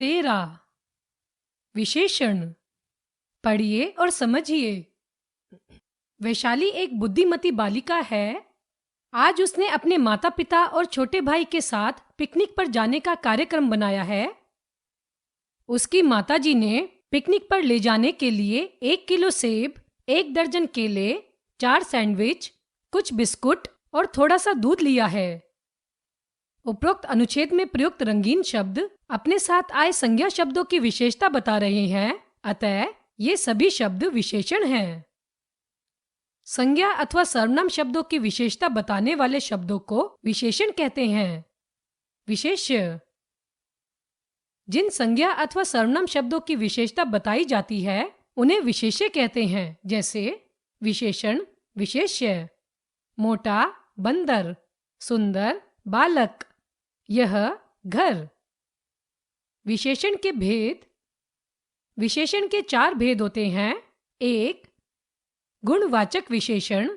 तेरा विशेषण पढ़िए और समझिए। वैशाली एक बुद्धिमती बालिका है। आज उसने अपने माता पिता और छोटे भाई के साथ पिकनिक पर जाने का कार्यक्रम बनाया है। उसकी माताजी ने पिकनिक पर ले जाने के लिए 1 किलो सेब, 1 दर्जन केले, 4 सैंडविच, कुछ बिस्कुट और थोड़ा सा दूध लिया है। उपरोक्त अनुच्छेद में प्रयुक्त रंगीन शब्द अपने साथ आए संज्ञा शब्दों की विशेषता बता रहे हैं, अतः ये सभी शब्द विशेषण हैं। संज्ञा अथवा सर्वनाम शब्दों की विशेषता बताने वाले शब्दों को विशेषण कहते हैं। विशेष्य जिन संज्ञा अथवा सर्वनाम शब्दों की विशेषता बताई जाती है उन्हें विशेष्य कहते हैं, जैसे विशेषण विशेष्य, मोटा बंदर, सुंदर बालक, यह घर। विशेषण के भेद। विशेषण के 4 भेद होते हैं। 1 गुणवाचक विशेषण,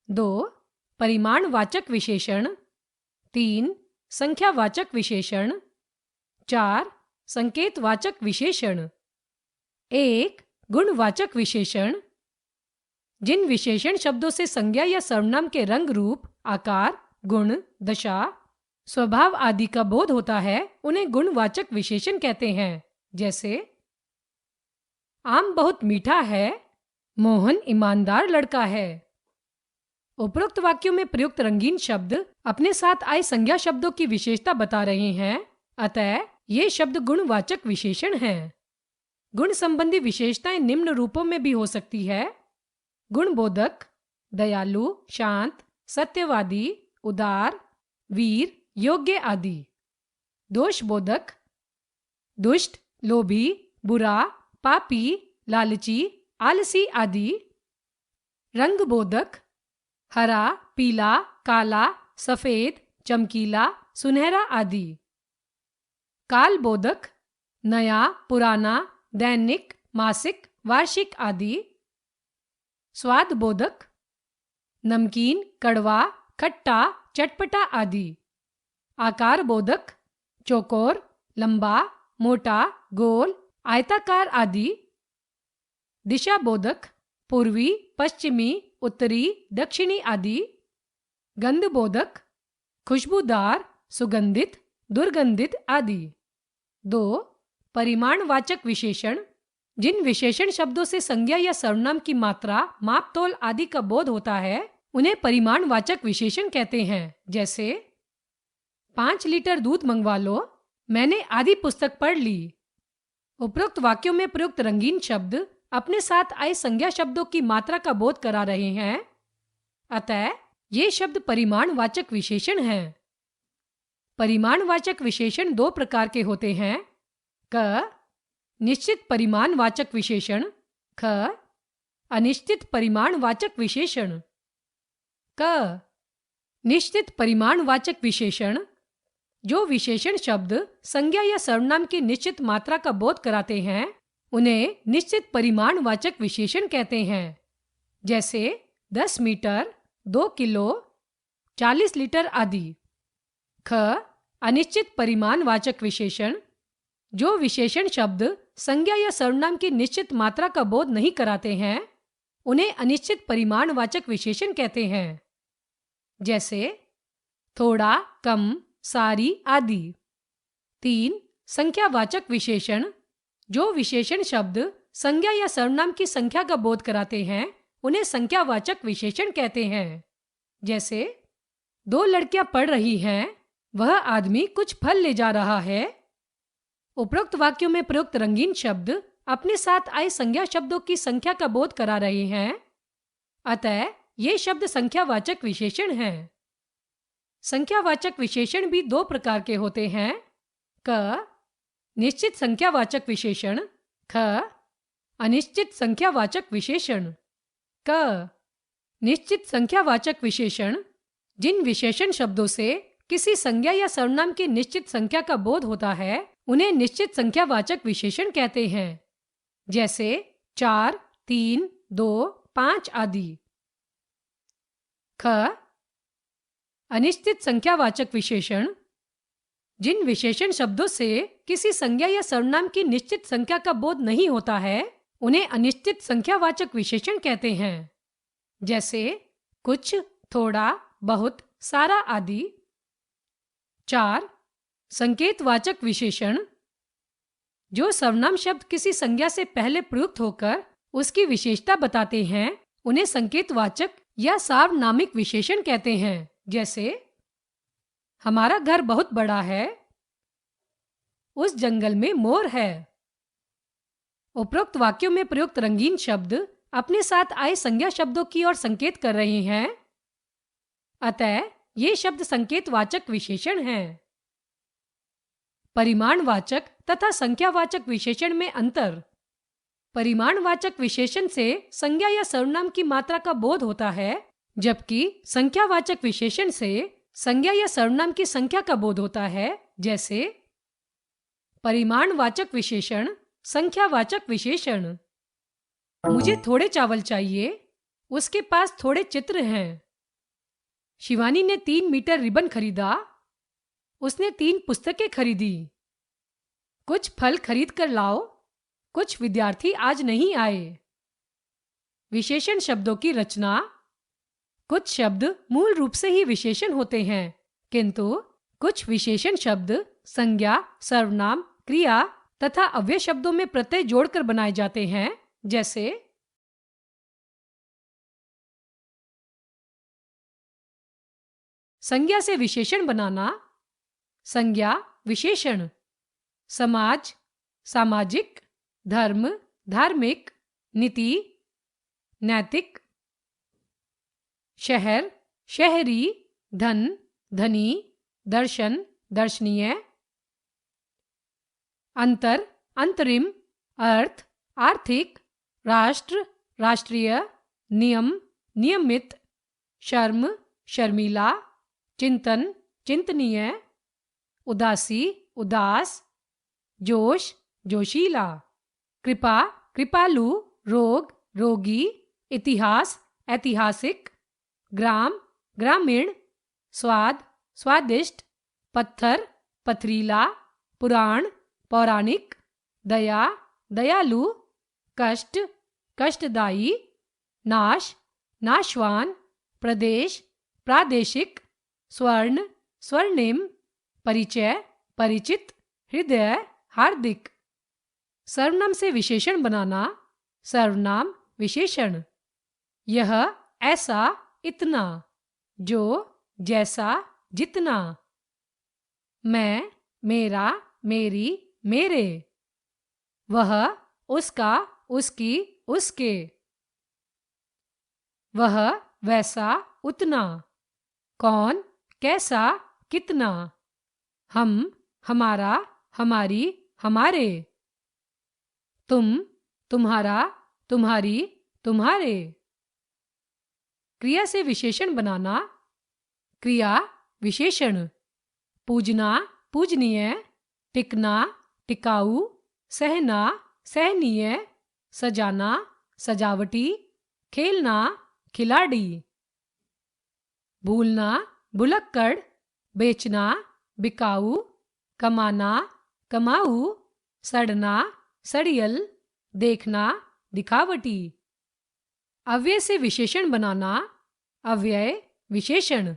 2 परिमाणवाचक विशेषण, 3 संख्यावाचक विशेषण, 4 संकेतवाचक विशेषण। 1 गुणवाचक विशेषण जिन विशेषण शब्दों से संज्ञा या सर्वनाम के रंग, रूप, आकार, गुण, दशा, स्वभाव आदि का बोध होता है उन्हें गुणवाचक विशेषण कहते हैं, जैसे आम बहुत मीठा है, मोहन ईमानदार लड़का है। उपरोक्त वाक्यों में प्रयुक्त रंगीन शब्द अपने साथ आए संज्ञा शब्दों की विशेषता बता रहे हैं, अतः ये शब्द गुणवाचक विशेषण हैं। गुण संबंधी विशेषताएं निम्न रूपों में भी हो सकती है: गुणबोधक, दयालु, शांत, सत्यवादी, उदार, वीर, योग्य आदि। दोषबोधक, दुष्ट, लोभी, बुरा, पापी, लालची, आलसी आदि। रंगबोधक, हरा, पीला, काला, सफेद, चमकीला, सुनहरा आदि। कालबोधक, नया, पुराना, दैनिक, मासिक, वार्षिक आदि। स्वादबोधक, नमकीन, कड़वा, खट्टा, चटपटा आदि। आकार बोधक, चौकोर, लंबा, मोटा, गोल, आयताकार आदि। दिशा बोधक, पूर्वी, पश्चिमी, उत्तरी, दक्षिणी आदि। गंध बोधक, खुशबूदार, सुगंधित, दुर्गंधित आदि। 2 परिमाणवाचक विशेषण जिन विशेषण शब्दों से संज्ञा या सर्वनाम की मात्रा, माप तोल आदि का बोध होता है उन्हें परिमाणवाचक विशेषण कहते हैं, जैसे 5 लीटर दूध मंगवा लो, मैंने आधी पुस्तक पढ़ ली। उपरोक्त वाक्यों में प्रयुक्त रंगीन शब्द अपने साथ आए संज्ञा शब्दों की मात्रा का बोध करा रहे हैं, अतः ये शब्द परिमाणवाचक विशेषण हैं। परिमाणवाचक विशेषण 2 प्रकार के होते हैं: क निश्चित परिमाणवाचक विशेषण, ख अनिश्चित परिमाणवाचक विशेषण। क निश्चित परिमाणवाचक विशेषण जो विशेषण शब्द संज्ञा या सर्वनाम की निश्चित मात्रा का बोध कराते हैं उन्हें निश्चित परिमाणवाचक विशेषण कहते हैं, जैसे 10 मीटर, 2 किलो, 40 लीटर आदि। ख अनिश्चित परिमाणवाचक विशेषण जो विशेषण शब्द संज्ञा या सर्वनाम की निश्चित मात्रा का बोध नहीं कराते हैं उन्हें अनिश्चित परिमाणवाचक विशेषण कहते हैं, जैसे थोड़ा, कम, सारी आदि। 3 संख्यावाचक विशेषण जो विशेषण शब्द संज्ञा या सर्वनाम की संख्या का बोध कराते हैं उन्हें संख्यावाचक विशेषण कहते हैं, जैसे 2 लड़कियां पढ़ रही हैं, वह आदमी कुछ फल ले जा रहा है। उपरोक्त वाक्यों में प्रयुक्त रंगीन शब्द अपने साथ आए संज्ञा शब्दों की संख्या का बोध करा रहे हैं, अतः ये शब्द संख्यावाचक विशेषण हैं। संख्यावाचक विशेषण भी 2 प्रकार के होते हैं: क निश्चित संख्यावाचक विशेषण, ख अनिश्चित संख्यावाचक विशेषण। क निश्चित संख्यावाचक विशेषण जिन विशेषण शब्दों से किसी संज्ञा या सर्वनाम की निश्चित संख्या का बोध होता है उन्हें निश्चित संख्यावाचक विशेषण कहते हैं, जैसे 4, 3, 2, 5 आदि। ख अनिश्चित संख्यावाचक विशेषण जिन विशेषण शब्दों से किसी संज्ञा या सर्वनाम की निश्चित संख्या का बोध नहीं होता है, उन्हें अनिश्चित संख्यावाचक विशेषण कहते हैं। जैसे कुछ, थोड़ा, बहुत, सारा आदि। 4. संकेतवाचक विशेषण। जो सर्वनाम शब्द किसी संज्ञा से पहले प्रयुक्त होकर उसकी विशेषता बताते हैं, उन्हें संकेतवाचक या सार्वनामिक विशेषण कहते हैं। जैसे हमारा घर बहुत बड़ा है, उस जंगल में मोर है। उपरोक्त वाक्यों में प्रयुक्त रंगीन शब्द अपने साथ आए संज्ञा शब्दों की ओर संकेत कर रहे हैं, अतः ये शब्द संकेतवाचक विशेषण हैं। परिमाणवाचक तथा संख्यावाचक विशेषण में अंतर। परिमाणवाचक विशेषण से संज्ञा या सर्वनाम की मात्रा का बोध होता है, जबकि संख्यावाचक विशेषण से संज्ञा या सर्वनाम की संख्या का बोध होता है। जैसे परिमाणवाचक विशेषण, संख्यावाचक विशेषण। मुझे थोड़े चावल चाहिए, उसके पास थोड़े चित्र हैं। शिवानी ने 3 मीटर रिबन खरीदा, उसने 3 पुस्तकें खरीदी। कुछ फल खरीद कर लाओ, कुछ विद्यार्थी आज नहीं आए। विशेषण शब्दों की रचना। कुछ शब्द मूल रूप से ही विशेषण होते हैं, किंतु कुछ विशेषण शब्द संज्ञा, सर्वनाम, क्रिया तथा अव्यय शब्दों में प्रत्यय जोड़कर बनाए जाते हैं। जैसे संज्ञा से विशेषण बनाना। संज्ञा, विशेषण। समाज, सामाजिक। धर्म, धार्मिक। नीति, नैतिक। शहर, शहरी। धन, धनी। दर्शन, दर्शनीय। अंतर, अंतरिम। अर्थ, आर्थिक। राष्ट्र, राष्ट्रीय। नियम, नियमित। शर्म, शर्मीला। चिंतन, चिंतनीय। उदासी, उदास। जोश, जोशीला। कृपा, कृपालु। रोग, रोगी। इतिहास, ऐतिहासिक। ग्राम, ग्रामीण। स्वाद, स्वादिष्ट। पत्थर, पथरीला। पुराण, पौराणिक। दया, दयालु। कष्ट, कष्टदायी। नाश, नाशवान। प्रदेश, प्रादेशिक। स्वर्ण, स्वर्णिम। परिचय, परिचित। हृदय, हार्दिक। सर्वनाम से विशेषण बनाना। सर्वनाम, विशेषण। यह, ऐसा, इतना। जो, जैसा, जितना। मैं, मेरा, मेरी, मेरे। वह, उसका, उसकी, उसके। वह, वैसा, उतना। कौन, कैसा, कितना। हम, हमारा, हमारी, हमारे। तुम, तुम्हारा, तुम्हारी, तुम्हारे। क्रिया से विशेषण बनाना। क्रिया, विशेषण। पूजना, पूजनीय। टिकना, टिकाऊ। सहना, सहनीय। सजाना, सजावटी। खेलना, खिलाड़ी। भूलना, भुलक्कड़। बेचना, बिकाऊ। कमाना, कमाऊ। सड़ना, सड़ियल। देखना, दिखावटी। अव्यय से विशेषण बनाना। अव्यय, विशेषण।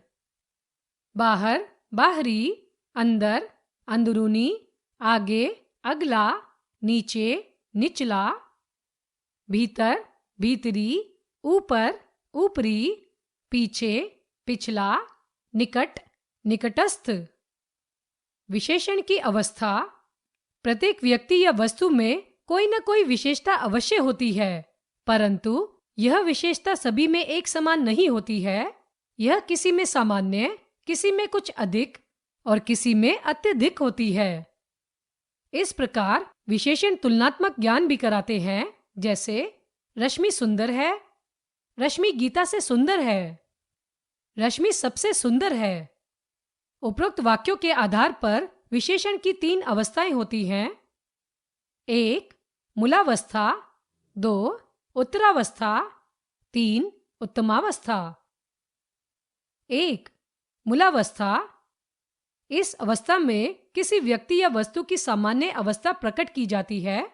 बाहर, बाहरी। अंदर, अंदरूनी। आगे, अगला। नीचे, निचला। भीतर, भीतरी। ऊपर, ऊपरी। पीछे, पिछला। निकट, निकटस्थ। विशेषण की अवस्था। प्रत्येक व्यक्ति या वस्तु में कोई न कोई विशेषता अवश्य होती है, परंतु यह विशेषता सभी में एक समान नहीं होती है। यह किसी में सामान्य, किसी में कुछ अधिक और किसी में अत्यधिक होती है। इस प्रकार विशेषण तुलनात्मक ज्ञान भी कराते हैं। जैसे रश्मि सुंदर है, रश्मि गीता से सुंदर है। रश्मि सबसे सुंदर है। उपरोक्त वाक्यों के आधार पर विशेषण की 3 अवस्थाएं होती हैं। 1. मूलावस्था। 2. उत्तरावस्था। 3. उत्तमावस्था। 1. मूलावस्था। इस अवस्था में किसी व्यक्ति या वस्तु की सामान्य अवस्था प्रकट की जाती है।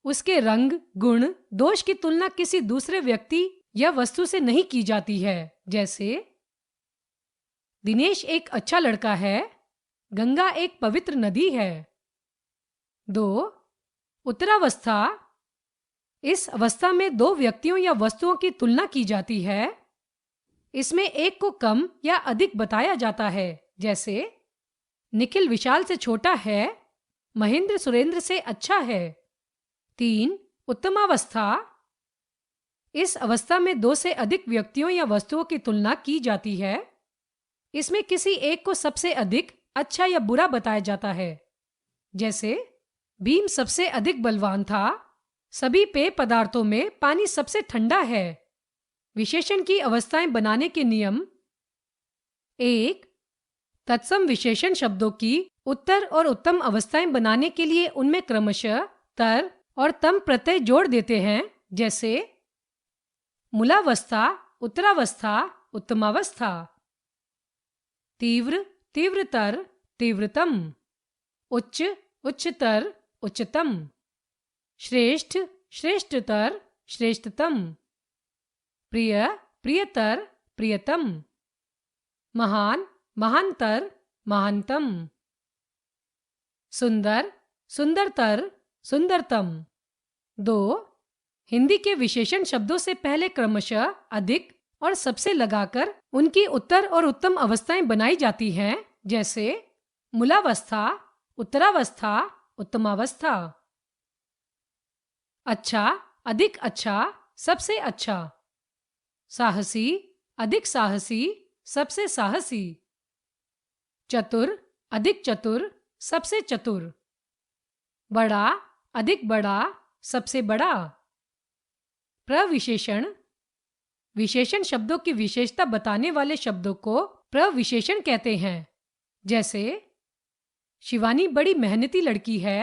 उसके रंग, गुण, दोष की तुलना किसी दूसरे व्यक्ति या वस्तु से नहीं की जाती है। जैसे दिनेश एक अच्छा लड़का है, गंगा एक पवित्र नदी है। 2. उत्तरावस्था। इस अवस्था में दो व्यक्तियों या वस्तुओं की तुलना की जाती है। इसमें एक को कम या अधिक बताया जाता है। जैसे निखिल विशाल से छोटा है, महेंद्र सुरेंद्र से अच्छा है। 3. उत्तमावस्था। इस अवस्था में दो से अधिक व्यक्तियों या वस्तुओं की तुलना की जाती है। इसमें किसी एक को सबसे अधिक अच्छा या बुरा बताया जाता है। जैसे भीम सबसे अधिक बलवान था, सभी पेय पदार्थों में पानी सबसे ठंडा है। विशेषण की अवस्थाएं बनाने के नियम। 1. तत्सम विशेषण शब्दों की उत्तर और उत्तम अवस्थाएं बनाने के लिए उनमें क्रमशः तर और तम प्रत्यय जोड़ देते हैं। जैसे मूलावस्था, उत्तरावस्था, उत्तमावस्था। तीव्र, तीव्रतर, तीव्रतम। उच्च, उच्चतर, उच्चतम। श्रेष्ठ, श्रेष्ठतर, श्रेष्ठतम। प्रिय, प्रियतर, प्रियतम। महान, महानतर, महानतम। सुंदर, सुंदरतर, सुंदरतम। 2. हिंदी के विशेषण शब्दों से पहले क्रमशः अधिक और सबसे लगाकर उनकी उत्तर और उत्तम अवस्थाएं बनाई जाती हैं। जैसे मूलावस्था, उत्तरावस्था, उत्तमावस्था। अच्छा, अधिक अच्छा, सबसे अच्छा। साहसी, अधिक साहसी, सबसे साहसी। चतुर, अधिक चतुर, सबसे चतुर। बड़ा, अधिक बड़ा, सबसे बड़ा। प्रविशेषण। विशेषण शब्दों की विशेषता बताने वाले शब्दों को प्रविशेषण कहते हैं। जैसे शिवानी बड़ी मेहनती लड़की है,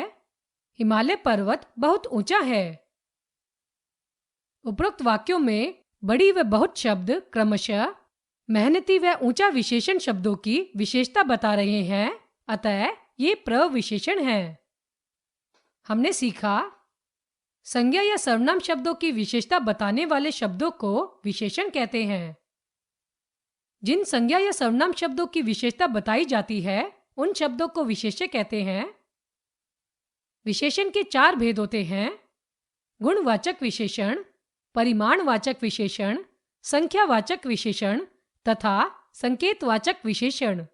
हिमालय पर्वत बहुत ऊंचा है। उपरोक्त वाक्यों में बड़ी व बहुत शब्द क्रमशः मेहनती व ऊंचा विशेषण शब्दों की विशेषता बता रहे हैं, अतः ये प्रविशेषण हैं। हमने सीखा संज्ञा या सर्वनाम शब्दों की विशेषता बताने वाले शब्दों को विशेषण कहते हैं। जिन संज्ञा या सर्वनाम शब्दों की विशेषता बताई जाती है उन शब्दों को विशेष्य कहते हैं। विशेषण के 4 भेद होते हैं: गुणवाचक विशेषण, परिमाणवाचक विशेषण, संख्यावाचक विशेषण तथा संकेतवाचक विशेषण।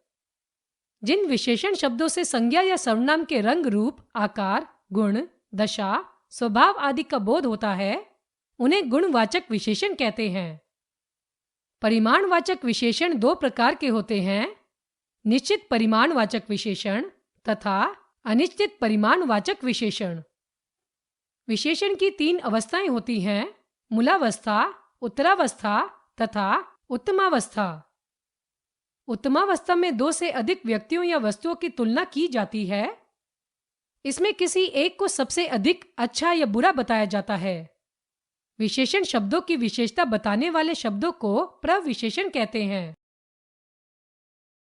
जिन विशेषण शब्दों से संज्ञा या सर्वनाम के रंग, रूप, आकार, गुण, दशा, स्वभाव आदि का बोध होता है उन्हें गुणवाचक विशेषण कहते हैं। परिमाणवाचक विशेषण 2 प्रकार के होते हैं: निश्चित परिमाणवाचक विशेषण तथा अनिश्चित परिमाणवाचक विशेषण। विशेषण की 3 अवस्थाएं होती हैं: मूलावस्था, उत्तरावस्था तथा उत्तमावस्था। उत्तमावस्था में 2 से अधिक व्यक्तियों या वस्तुओं की तुलना की जाती है। इसमें किसी एक को सबसे अधिक अच्छा या बुरा बताया जाता है। विशेषण शब्दों की विशेषता बताने वाले शब्दों को प्रविशेषण कहते हैं।